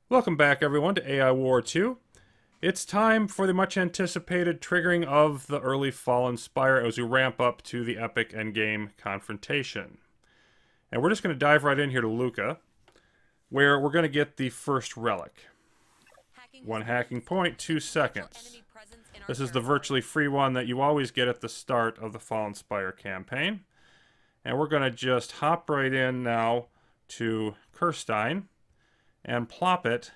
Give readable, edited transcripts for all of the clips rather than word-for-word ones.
Welcome back, everyone, to AI War 2. It's time for the much anticipated triggering of the early Fallen Spire as we ramp up to the epic endgame confrontation. And we're just going to dive right in here to Luca, where we're going to get the first relic. One hacking point, 2 seconds. This is the virtually free one that you always get at the start of the Fallen Spire campaign. And we're going to just hop right in now to Kirstein and plop it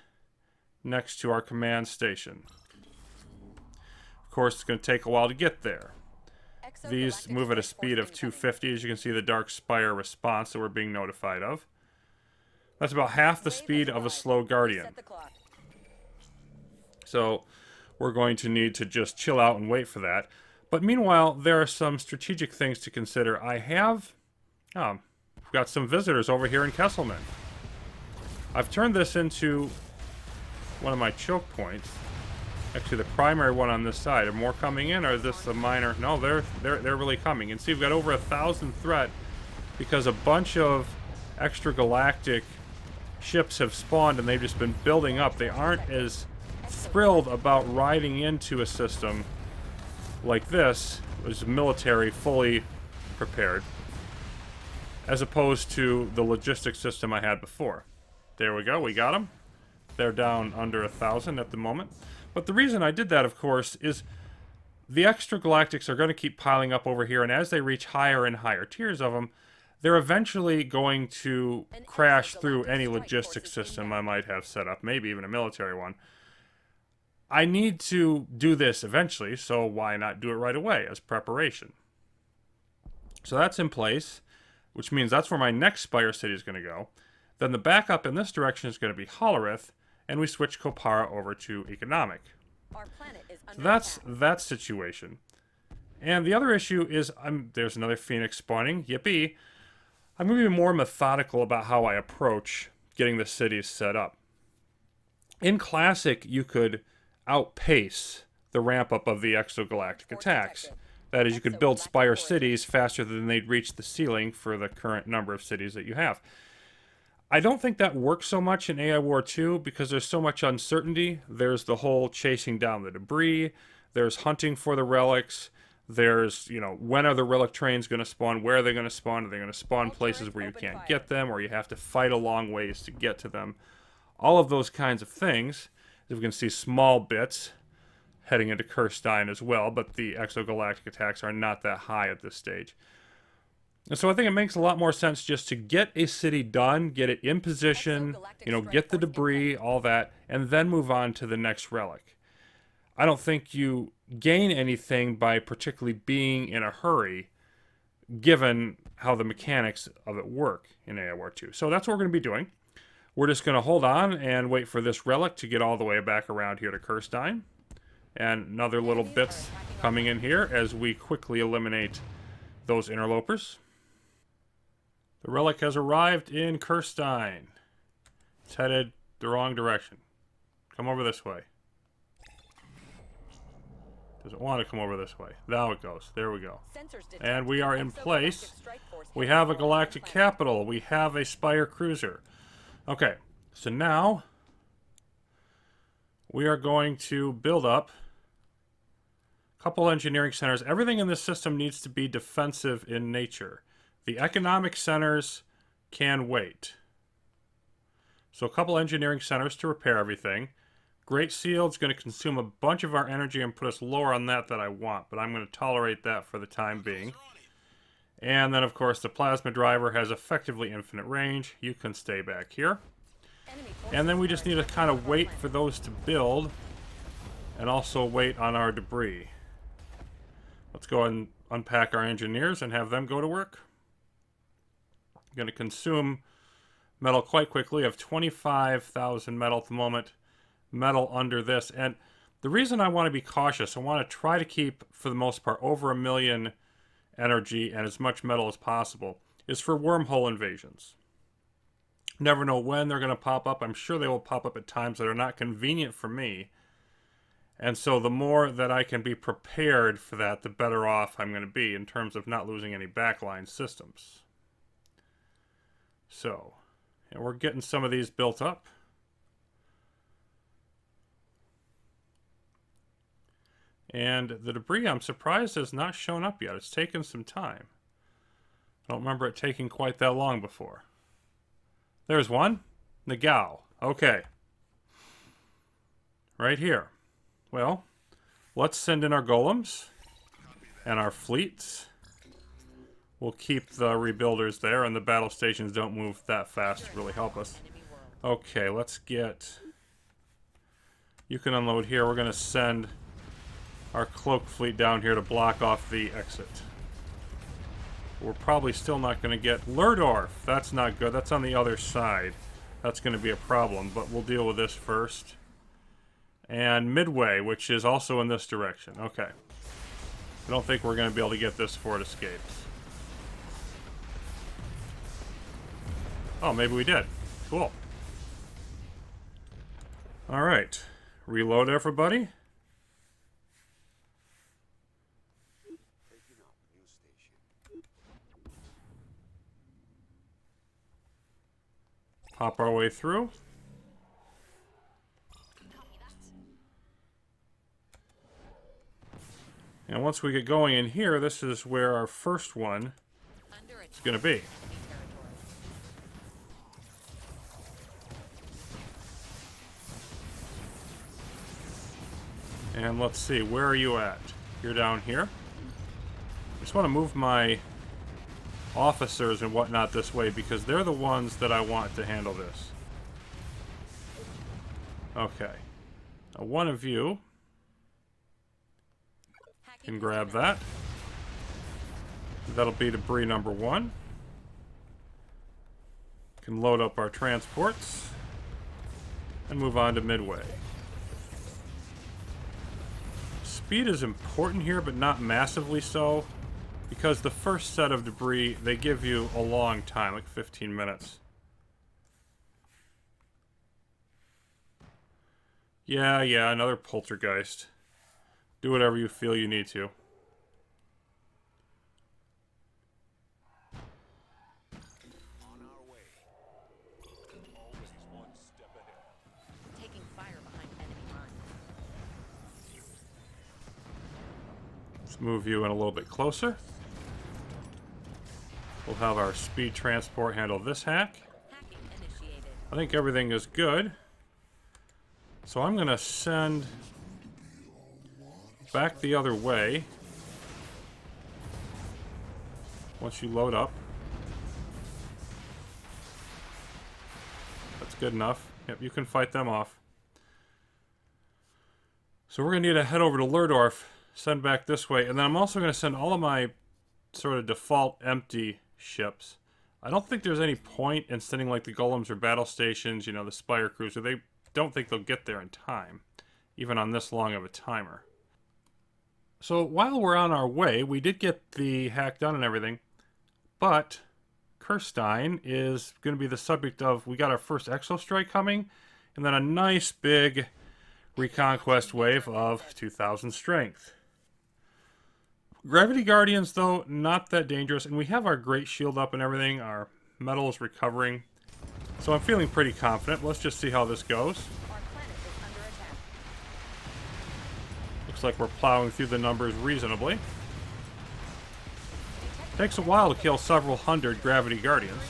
next to our command station. Of course, it's going to take a while to get there. These move at a speed of 250, as you can see the Dark Spire response that we're being notified of. That's about half the speed of a slow Guardian. So we're going to need to just chill out and wait for that. But meanwhile, there are some strategic things to consider. I've got some visitors over here in Kesselman. I've turned this into one of my choke points. Actually, the primary one on this side. Are more coming in, or is this a minor? No, they're really coming. And see, we've got over 1,000 threat because a bunch of extragalactic ships have spawned and they've just been building up. They aren't as thrilled about riding into a system like this, which is military, fully prepared, as opposed to the logistics system I had before. There we go, we got them. They're down under 1,000 at the moment. But the reason I did that, of course, is the extragalactics are going to keep piling up over here, and as they reach higher and higher tiers of them, they're eventually going to crash through any logistics system I might have set up, maybe even a military one. I need to do this eventually, so why not do it right away as preparation? So that's in place, which means that's where my next Spire City is going to go. Then the backup in this direction is going to be Hollerith, and we switch Kopara over to Economic. So that's that situation. And the other issue is, there's another Phoenix spawning, yippee. I'm going to be more methodical about how I approach getting the cities set up. In Classic, you could outpace the ramp-up of the exogalactic attacks. That is, you could build Spire cities faster than they'd reach the ceiling for the current number of cities that you have. I don't think that works so much in AI War 2 because there's so much uncertainty. There's the whole chasing down the debris. There's hunting for the relics. There's, when are the relic trains going to spawn? Where are they going to spawn? Are they going to spawn places where you can't get them, or you have to fight a long ways to get to them? All of those kinds of things. As we can see, small bits heading into Kirstein as well, but the exogalactic attacks are not that high at this stage. And so I think it makes a lot more sense just to get a city done, get it in position, get the debris, all that, and then move on to the next relic. I don't think you gain anything by particularly being in a hurry, given how the mechanics of it work in AI War 2. So that's what we're going to be doing. We're just going to hold on and wait for this relic to get all the way back around here to Kirstein. And another little bits coming in here as we quickly eliminate those interlopers. The relic has arrived in Kirstein. It's headed the wrong direction. Come over this way. Does it want to come over this way? Now it goes. There we go. And we are in place. We have a galactic capital. We have a Spire cruiser. Okay, so now we are going to build up a couple engineering centers. Everything in this system needs to be defensive in nature. The economic centers can wait. So a couple engineering centers to repair everything. Great Seal is going to consume a bunch of our energy and put us lower on that than I want, but I'm going to tolerate that for the time being. And then, of course, the plasma driver has effectively infinite range. You can stay back here. And then we just need to kind of wait for those to build and also wait on our debris. Let's go and unpack our engineers and have them go to work. Going to consume metal quite quickly. I have 25,000 metal at the moment. Metal under this. And the reason I want to be cautious, I want to try to keep, for the most part, over 1 million energy and as much metal as possible, is for wormhole invasions. Never know when they're going to pop up. I'm sure they will pop up at times that are not convenient for me. And so the more that I can be prepared for that, the better off I'm going to be in terms of not losing any backline systems. So, and we're getting some of these built up. And the debris, I'm surprised, has not shown up yet. It's taken some time. I don't remember it taking quite that long before. There's one. Nagao. Okay. Right here. Well, let's send in our golems and our fleets. We'll keep the rebuilders there, and the battle stations don't move that fast to really help us. Okay, let's get... You can unload here. We're going to send our cloak fleet down here to block off the exit. We're probably still not going to get Lurdorf. That's not good. That's on the other side. That's going to be a problem, but we'll deal with this first. And Midway, which is also in this direction. Okay. I don't think we're going to be able to get this before it escapes. Oh, maybe we did. Cool. Alright. Reload, everybody. Pop our way through. And once we get going in here, this is where our first one is going to be. And let's see, where are you at? You're down here. I just want to move my officers and whatnot this way because they're the ones that I want to handle this. Okay. Now one of you can grab that. That'll be debris number 1. Can load up our transports and move on to Midway. Speed is important here, but not massively so, because the first set of debris, they give you a long time, like 15 minutes. Yeah, another poltergeist. Do whatever you feel you need to. On our way. Always one step ahead. Taking fire behind enemy lines. Let's move you in a little bit closer. We'll have our speed transport handle this hack. Hacking initiated. I think everything is good. So I'm going to send back the other way. Once you load up. That's good enough. Yep, you can fight them off. So we're going to need to head over to Lurdorf, send back this way, and then I'm also going to send all of my sort of default empty ships. I don't think there's any point in sending like the golems or battle stations, you know, the Spire cruiser. They don't think they'll get there in time, even on this long of a timer. So while we're on our way, we did get the hack done and everything, but Kirstein is going to be the subject of, we got our first Exo Strike coming, and then a nice big reconquest wave of 2,000 strength. Gravity Guardians, though, not that dangerous, and we have our Great Shield up and everything, our metal is recovering, so I'm feeling pretty confident. Let's just see how this goes. Our planet is under attack. Looks like we're plowing through the numbers reasonably. Takes a while to kill several hundred Gravity Guardians.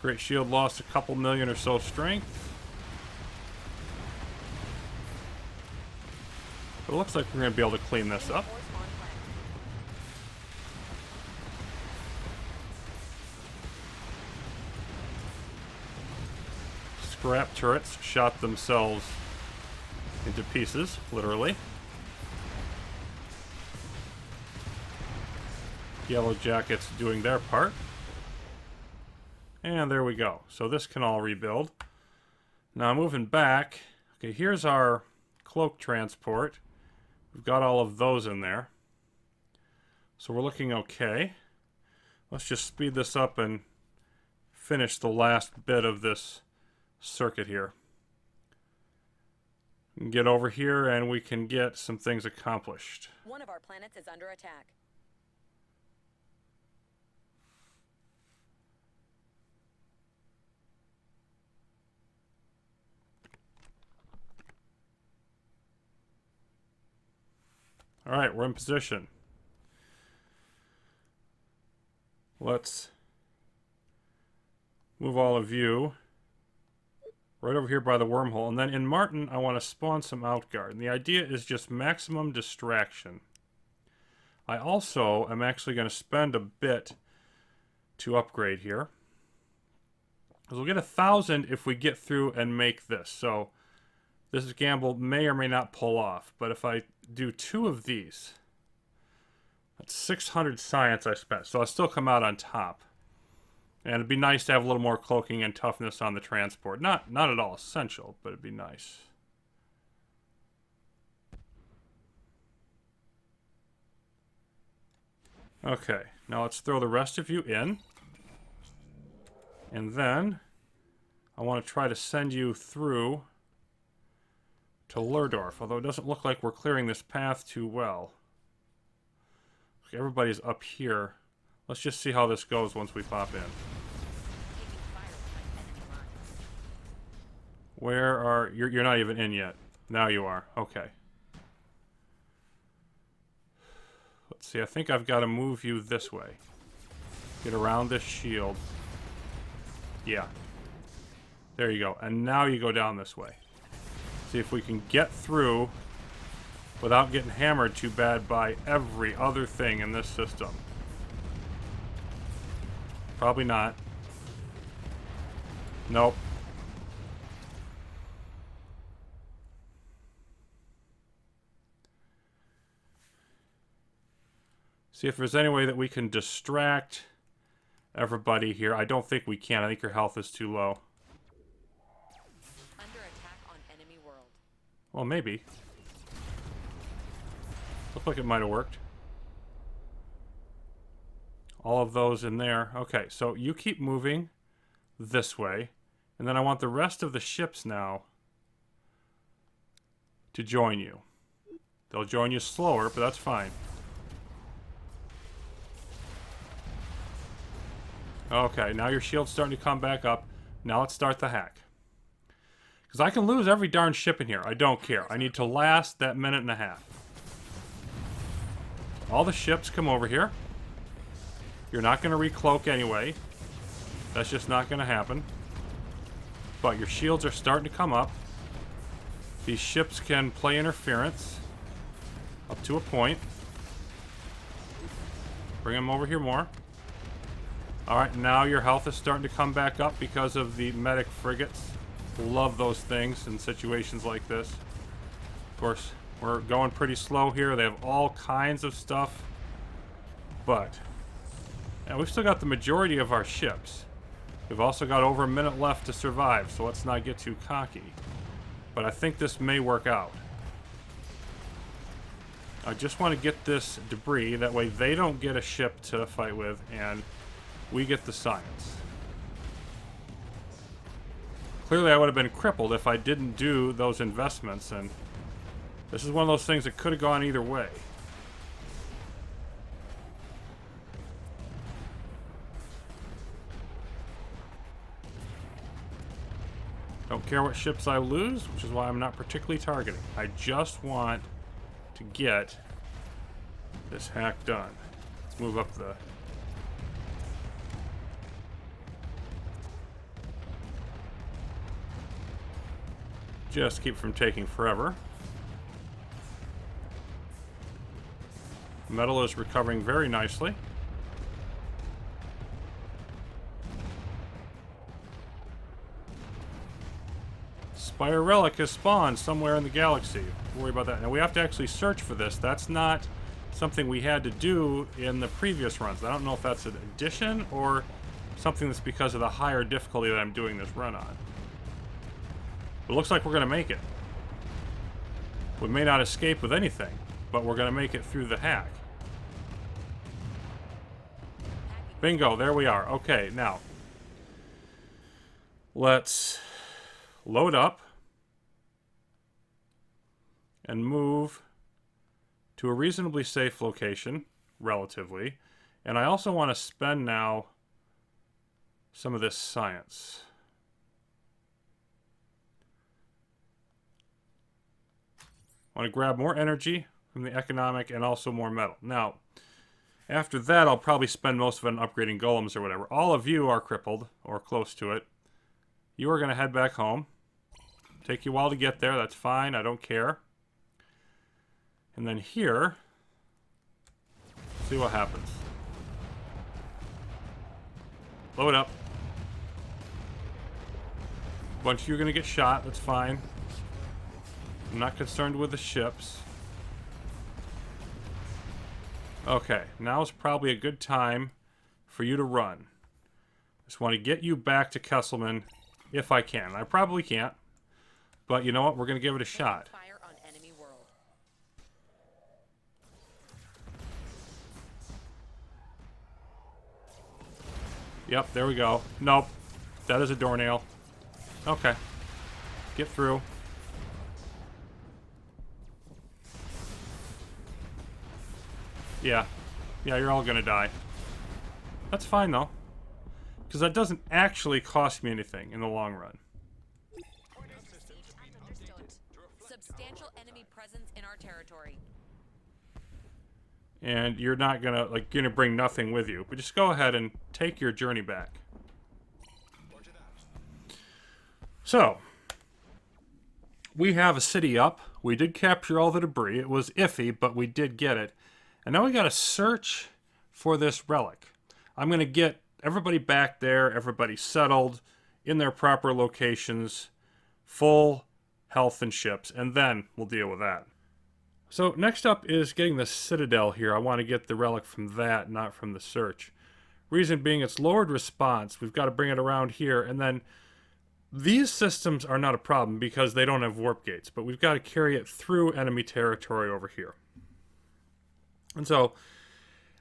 Great Shield lost a couple million or so strength. But it looks like we're going to be able to clean this up. Scrap turrets shot themselves into pieces, literally. Yellow Jackets doing their part. And there we go. So this can all rebuild. Now moving back. Okay, here's our cloak transport. We've got all of those in there. So we're looking okay. Let's just speed this up and finish the last bit of this circuit here. Get over here and we can get some things accomplished. One of our planets is under attack. Alright, we're in position. Let's move all of you right over here by the wormhole. And then in Martin, I want to spawn some Outguard. And the idea is just maximum distraction. I also am actually going to spend a bit to upgrade here. Because we'll get 1,000 if we get through and make this. So this gamble may or may not pull off. But if I do 2 of these, that's 600 science I spent. So I'll still come out on top. And it'd be nice to have a little more cloaking and toughness on the transport. Not at all essential, but it'd be nice. Okay, now let's throw the rest of you in. And then I want to try to send you through to Lurdorf, although it doesn't look like we're clearing this path too well. Okay, everybody's up here. Let's just see how this goes once we pop in. Where are... You're not even in yet. Now you are. Okay. Let's see, I think I've got to move you this way. Get around this shield. Yeah. There you go. And now you go down this way. See if we can get through without getting hammered too bad by every other thing in this system. Probably not. Nope. See if there's any way that we can distract everybody here. I don't think we can. I think your health is too low. Under attack on enemy world. Well, maybe. Looked like it might have worked. All of those in there. Okay, so you keep moving this way. And then I want the rest of the ships now to join you. They'll join you slower, but that's fine. Okay, now your shield's starting to come back up. Now let's start the hack. Because I can lose every darn ship in here. I don't care. I need to last that minute and a half. All the ships come over here. You're not going to recloak anyway. That's just not going to happen. But your shields are starting to come up. These ships can play interference. Up to a point. Bring them over here more. Alright, now your health is starting to come back up because of the medic frigates. Love those things in situations like this. Of course, we're going pretty slow here. They have all kinds of stuff. But, yeah, we've still got the majority of our ships. We've also got over a minute left to survive, so let's not get too cocky. But I think this may work out. I just want to get this debris. That way they don't get a ship to fight with, and we get the science. Clearly I would have been crippled if I didn't do those investments, and this is one of those things that could have gone either way. Don't care what ships I lose, which is why I'm not particularly targeting. I just want to get this hack done. Let's move up the... Just keep from taking forever. Metal is recovering very nicely. Spire Relic has spawned somewhere in the galaxy. Don't worry about that. Now we have to actually search for this. That's not something we had to do in the previous runs. I don't know if that's an addition or something that's because of the higher difficulty that I'm doing this run on. It looks like we're going to make it. We may not escape with anything, but we're going to make it through the hack. Bingo, there we are. Okay, now let's load up. and move to a reasonably safe location, relatively. And I also want to spend now some of this science. I want to grab more energy from the economic and also more metal. Now, after that, I'll probably spend most of it on upgrading golems or whatever. All of you are crippled, or close to it. You are going to head back home. Take you a while to get there, that's fine, I don't care. And then here, see what happens. Load up. A bunch of you are going to get shot, that's fine. I'm not concerned with the ships. Okay, now's probably a good time for you to run. Just want to get you back to Kesselman if I can. I probably can't, but you know what? We're going to give it a shot. Fire on enemy world. Yep, there we go. Nope, that is a doornail. Okay, get through. Yeah, you're all gonna die. That's fine though, because that doesn't actually cost me anything in the long run. Orders received and understood. Substantial enemy presence in our territory. And you're not gonna bring nothing with you, but just go ahead and take your journey back. So, we have a city up. We did capture all the debris. It was iffy, but we did get it. And now we got to search for this relic. I'm going to get everybody back there, everybody settled in their proper locations, full health and ships, and then we'll deal with that. So next up is getting the Citadel here. I want to get the relic from that, not from the search. Reason being, it's lowered response. We've got to bring it around here, and then these systems are not a problem because they don't have warp gates, but we've got to carry it through enemy territory over here. And so,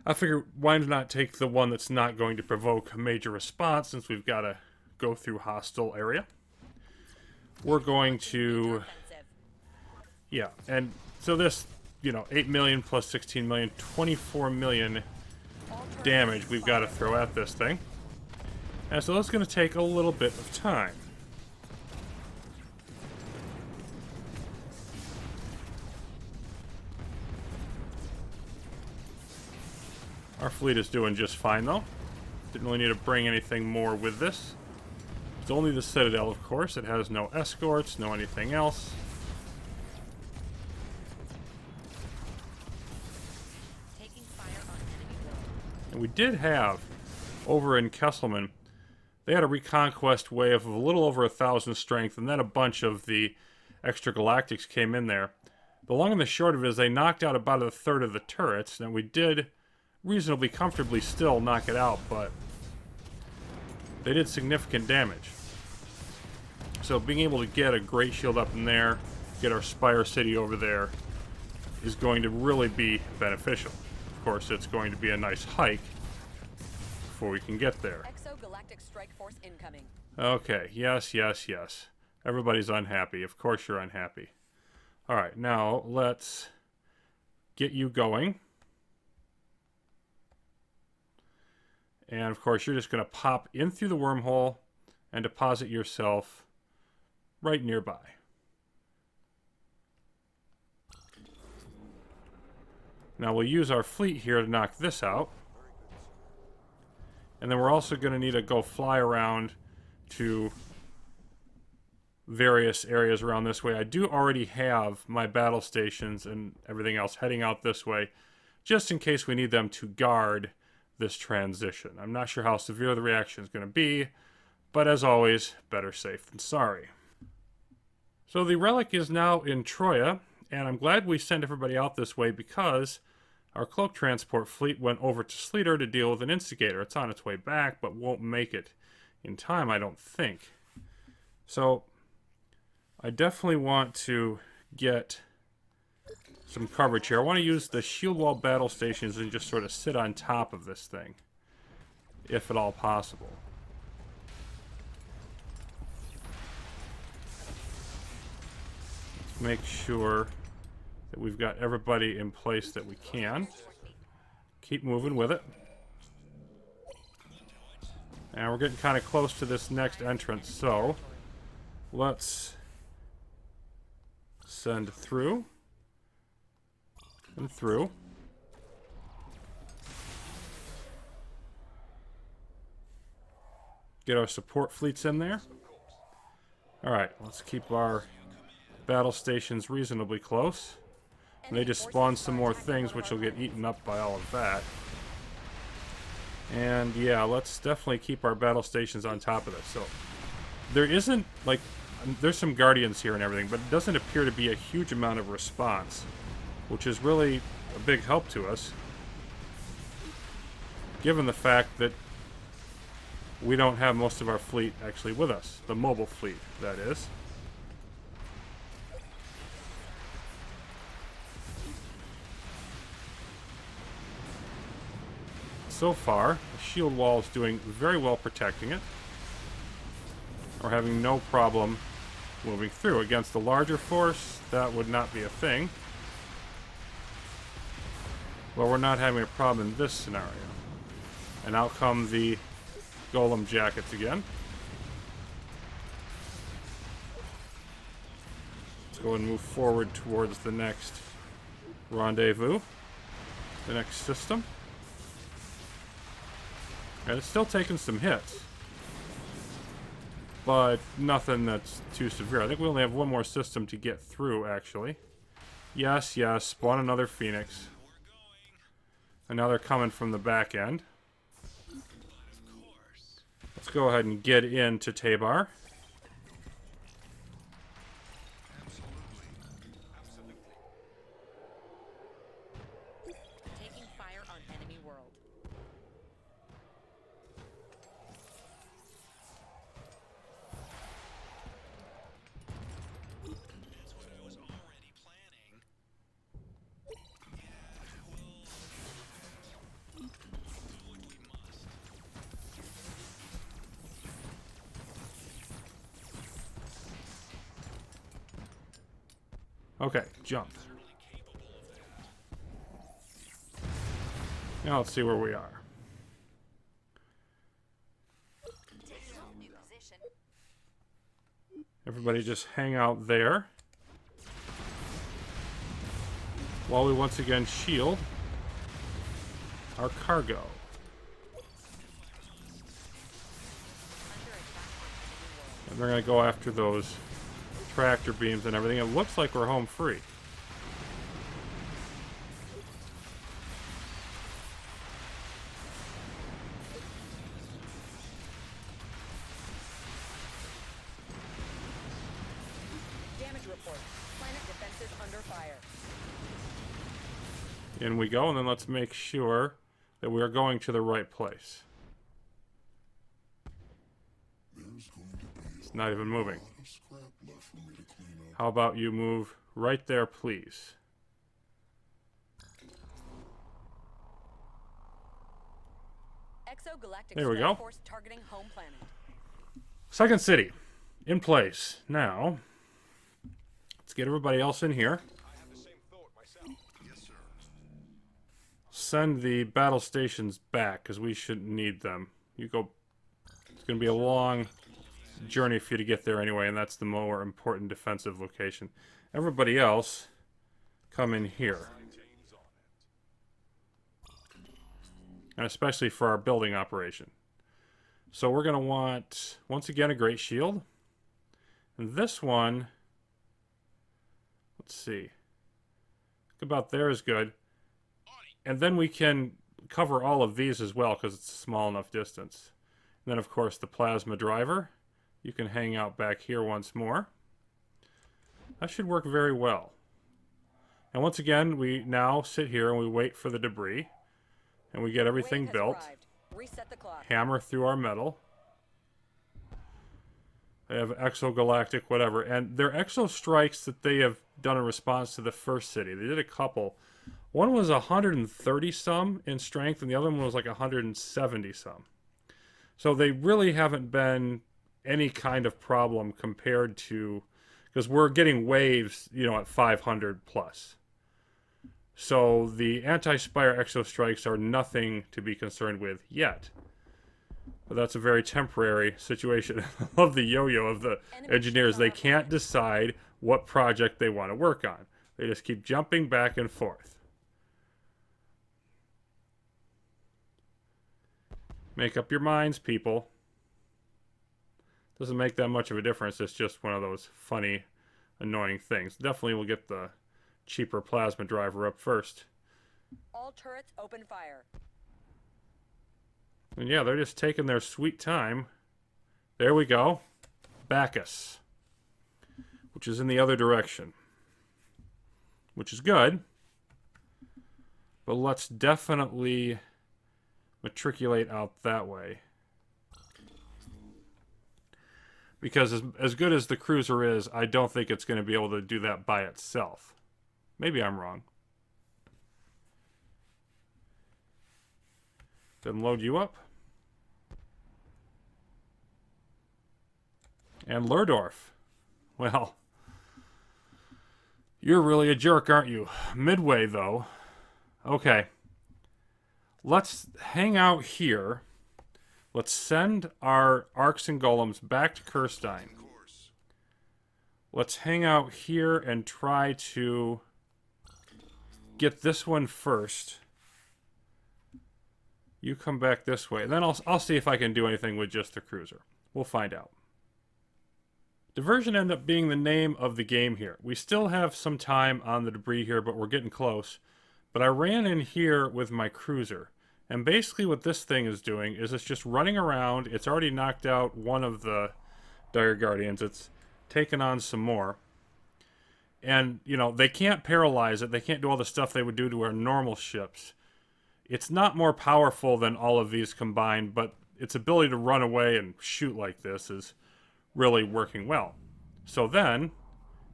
I figure why not take the one that's not going to provoke a major response since we've got to go through hostile area. We're going to... Yeah, and so this, 8 million plus 16 million, 24 million damage we've got to throw at this thing. And so that's going to take a little bit of time. Our fleet is doing just fine, though. Didn't really need to bring anything more with this. It's only the Citadel, of course. It has no escorts, no anything else. Taking fire on enemy world. And we did have, over in Kesselman, they had a reconquest wave of a little over 1,000 strength, and then a bunch of the extra galactics came in there. The long and the short of it is they knocked out about a third of the turrets, and we did reasonably comfortably still knock it out, but they did significant damage. So being able to get a great shield up in there, get our Spire City over there, is going to really be beneficial. Of course, it's going to be a nice hike before we can get there. Exogalactic strike force incoming. Okay, yes. Everybody's unhappy. Of course you're unhappy. Alright, now let's get you going. And of course, you're just going to pop in through the wormhole and deposit yourself right nearby. Now we'll use our fleet here to knock this out. And then we're also going to need to go fly around to various areas around this way. I do already have my battle stations and everything else heading out this way, just in case we need them to guard this transition. I'm not sure how severe the reaction is going to be, but as always, better safe than sorry. So the relic is now in Troya, and I'm glad we sent everybody out this way because our cloak transport fleet went over to Sleater to deal with an instigator. It's on its way back, but won't make it in time, I don't think. So I definitely want to get some coverage here. I want to use the shield wall battle stations and just sort of sit on top of this thing, if at all possible. Let's make sure that we've got everybody in place that we can. Keep moving with it. And we're getting kind of close to this next entrance, so let's send through and through. Get our support fleets in there. Alright, let's keep our battle stations reasonably close. And they just spawn some more things which will get eaten up by all of that. And yeah, let's definitely keep our battle stations on top of this. So there isn't, like, there's some guardians here and everything, but it doesn't appear to be a huge amount of response, which is really a big help to us, given the fact that we don't have most of our fleet actually with us. The mobile fleet, that is. So far, the shield wall is doing very well protecting it. We're having no problem moving through. Against the larger force, that would not be a thing. But we're not having a problem in this scenario. And out come the golem jackets again. Let's go and move forward towards the next rendezvous. The next system. And it's still taking some hits. But nothing that's too severe. I think we only have one more system to get through, actually. Yes, yes. Spawn another Phoenix. And now they're coming from the back end. Let's go ahead and get into Tabar. Taking fire on enemy world. That's what I was already planning. Yeah, we'll do what we must. Okay, jump. Certainly capable of that. Now let's see where we are. New position. Everybody just hang out there. While we once again shield our cargo. Under attack on enemy world. And they're going to go after those tractor beams and everything. It looks like we're home free. Damage report. Planet defenses under fire. In we go, and then let's make sure that we are going to the right place. It's not even moving. How about you move right there, please? Exogalactic There we strike go. force targeting home planet. Second city in place. Now, let's get everybody else in here. I have the same thought myself. Yes, sir. Send the battle stations back, because we shouldn't need them. You go. It's going to be a long journey for you to get there anyway, and that's the more important defensive location. Everybody else, come in here. And especially for our building operation. So we're going to want, once again, a great shield. And this one, let's see. About there is good. And then we can cover all of these as well, because it's a small enough distance. And then, of course, the plasma driver. You can hang out back here once more. That should work very well. And once again, we now sit here and we wait for the debris. And we get everything Wave has built. arrived. Reset the clock. Hammer through our metal. They have exogalactic whatever. And they're exo strikes that they have done in response to the first city. They did a couple. One was 130 some in strength, and the other one was like 170 some. So they really haven't been any kind of problem compared to, because we're getting waves, you know, at 500 plus. So the anti-spire exostrikes are nothing to be concerned with yet. But that's a very temporary situation. I love the yo-yo of the engineers. They can't decide what project they want to work on. They just keep jumping back and forth. Make up your minds, people. Doesn't make that much of a difference. It's just one of those funny, annoying things. Definitely we'll get the cheaper plasma driver up first. All turrets open fire. And yeah, they're just taking their sweet time. There we go. Bacchus. Which is in the other direction. Which is good. But let's definitely matriculate out that way. Because as good as the cruiser is, I don't think it's going to be able to do that by itself. Maybe I'm wrong. Then load you up. And Lurdorf. Well, you're really a jerk, aren't you? Midway, though. Okay. Let's hang out here. Let's send our arcs and golems back to Kirstein. Let's hang out here and try to get this one first. You come back this way. Then I'll see if I can do anything with just the cruiser. We'll find out. Diversion ended up being the name of the game here. We still have some time on the debris here, but we're getting close. But I ran in here with my cruiser. And basically what this thing is doing is it's just running around. It's already knocked out one of the Dire Guardians. It's taken on some more. And, you know, they can't paralyze it. They can't do all the stuff they would do to our normal ships. It's not more powerful than all of these combined, but its ability to run away and shoot like this is really working well. So then,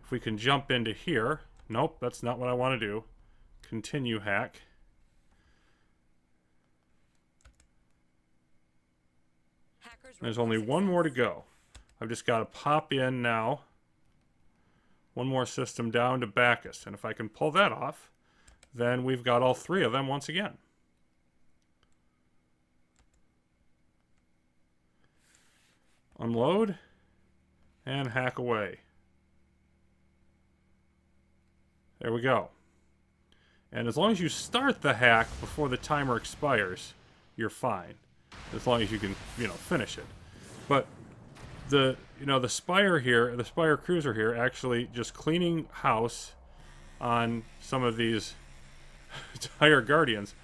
if we can jump into here... Nope, that's not what I want to do. Continue hack. There's only one more to go. I've just got to pop in now. One more system down to Bacchus. And if I can pull that off, then we've got all three of them once again. Unload. And hack away. There we go. And as long as you start the hack before the timer expires, you're fine. As long as you can, finish it. But the Spire here, the Spire Cruiser here, actually just cleaning house on some of these Dire Guardians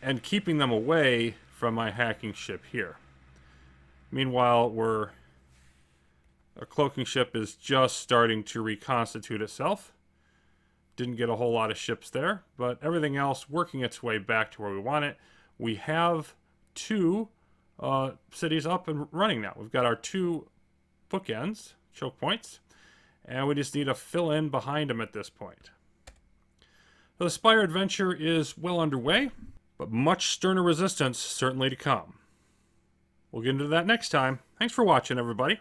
and keeping them away from my hacking ship here. Meanwhile, our cloaking ship is just starting to reconstitute itself. Didn't get a whole lot of ships there, but everything else working its way back to where we want it. We have two cities up and running now. We've got our two bookends, choke points, and we just need to fill in behind them at this point. So the Spire adventure is well underway, but much sterner resistance certainly to come. We'll get into that next time. Thanks for watching, everybody.